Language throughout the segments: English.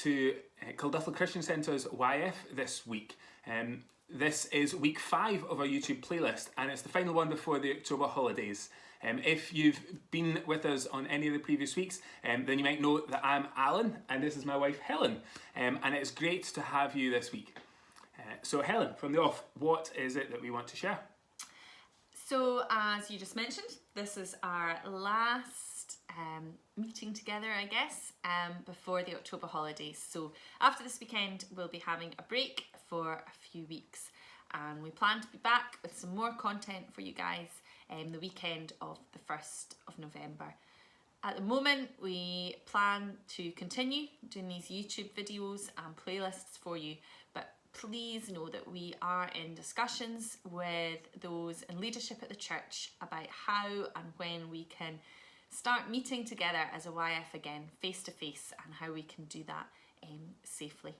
to Clonduffel Christian Centre's YF this week. This is week 5 of our YouTube playlist, and it's the final one before the October holidays. If you've been with us on any of the previous weeks, then you might know that I'm Alan and this is my wife Helen, and it's great to have you this week. So Helen, from the off, what is it that we want to share? So as you just mentioned, this is our last meeting together, I guess, before the October holidays. So after this weekend, we'll be having a break for a few weeks, and we plan to be back with some more content for you guys the weekend of the 1st of November. At the moment, we plan to continue doing these YouTube videos and playlists for you, but please know that we are in discussions with those in leadership at the church about how and when we can start meeting together as a YF again, face to face, and how we can do that safely.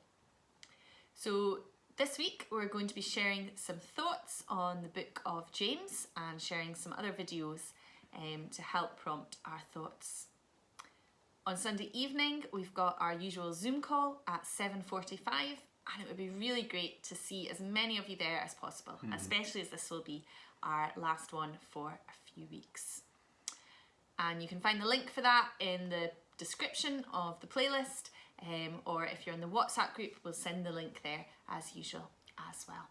So this week we're going to be sharing some thoughts on the book of James and sharing some other videos to help prompt our thoughts. On Sunday evening we've got our usual Zoom call at 7:45, and it would be really great to see as many of you there as possible, especially as this will be our last one for a few weeks. And you can find the link for that in the description of the playlist, or if you're in the WhatsApp group, we'll send the link there as usual as well.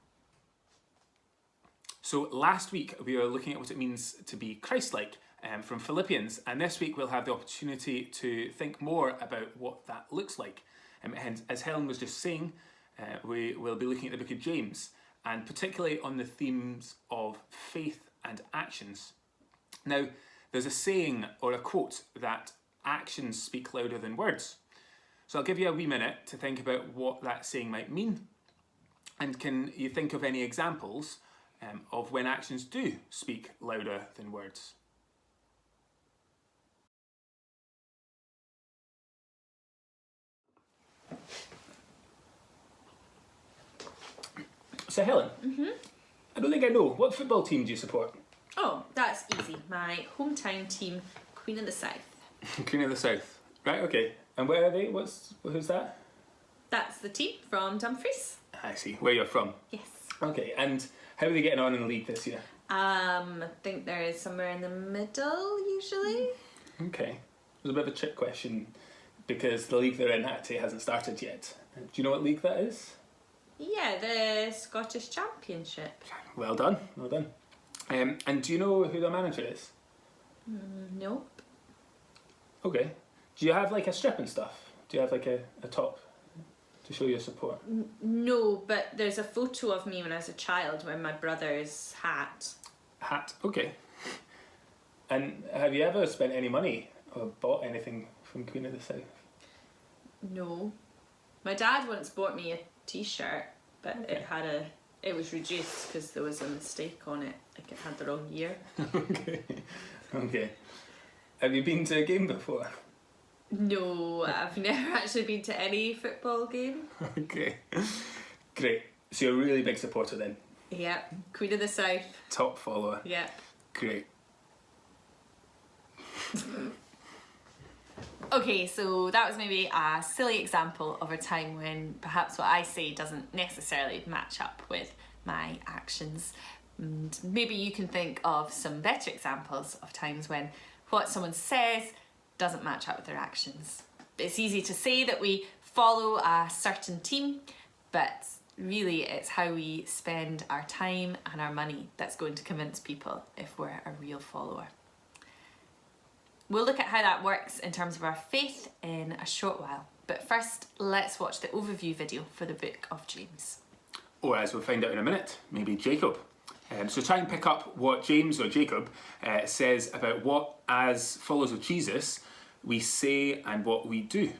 So last week we were looking at what it means to be Christ-like from Philippians, and this week we'll have the opportunity to think more about what that looks like. And as Helen was just saying, we will be looking at the book of James, and particularly on the themes of faith and actions. Now, there's a saying or a quote that actions speak louder than words. So I'll give you a wee minute to think about what that saying might mean. And can you think of any examples of when actions do speak louder than words? So Helen, I don't think I know. What football team do you support? Oh, that's easy. My hometown team, Queen of the South. Queen of the South. Right, okay. And where are they? Who's that? That's the team from Dumfries. I see. Where you're from? Yes. Okay, and how are they getting on in the league this year? I think there is somewhere in the middle, usually. Okay. It was a bit of a trick question because the league they're in actually hasn't started yet. Do you know what league that is? Yeah, the Scottish Championship. Well done, well done. And do you know who the manager is? Nope. Okay. Do you have like a strip and stuff? Do you have like a top to show your support? No, but there's a photo of me when I was a child wearing my brother's hat. Hat, okay. And have you ever spent any money or bought anything from Queen of the South? No. My dad once bought me a t-shirt, but Okay. it was reduced because there was a mistake on it. Like it had the wrong year. Okay. Okay. Have you been to a game before? No, I've never actually been to any football game. Okay. Great. So you're a really big supporter then? Yeah, Queen of the South. Top follower? Yeah. Great. Okay, so that was maybe a silly example of a time when perhaps what I say doesn't necessarily match up with my actions. And maybe you can think of some better examples of times when what someone says doesn't match up with their actions. It's easy to say that we follow a certain team, but really it's how we spend our time and our money that's going to convince people if we're a real follower. We'll look at how that works in terms of our faith in a short while, but first let's watch the overview video for the book of James. Or as we'll find out in a minute, maybe Jacob. So try and pick up what James or Jacob says about what, as followers of Jesus, we say and what we do.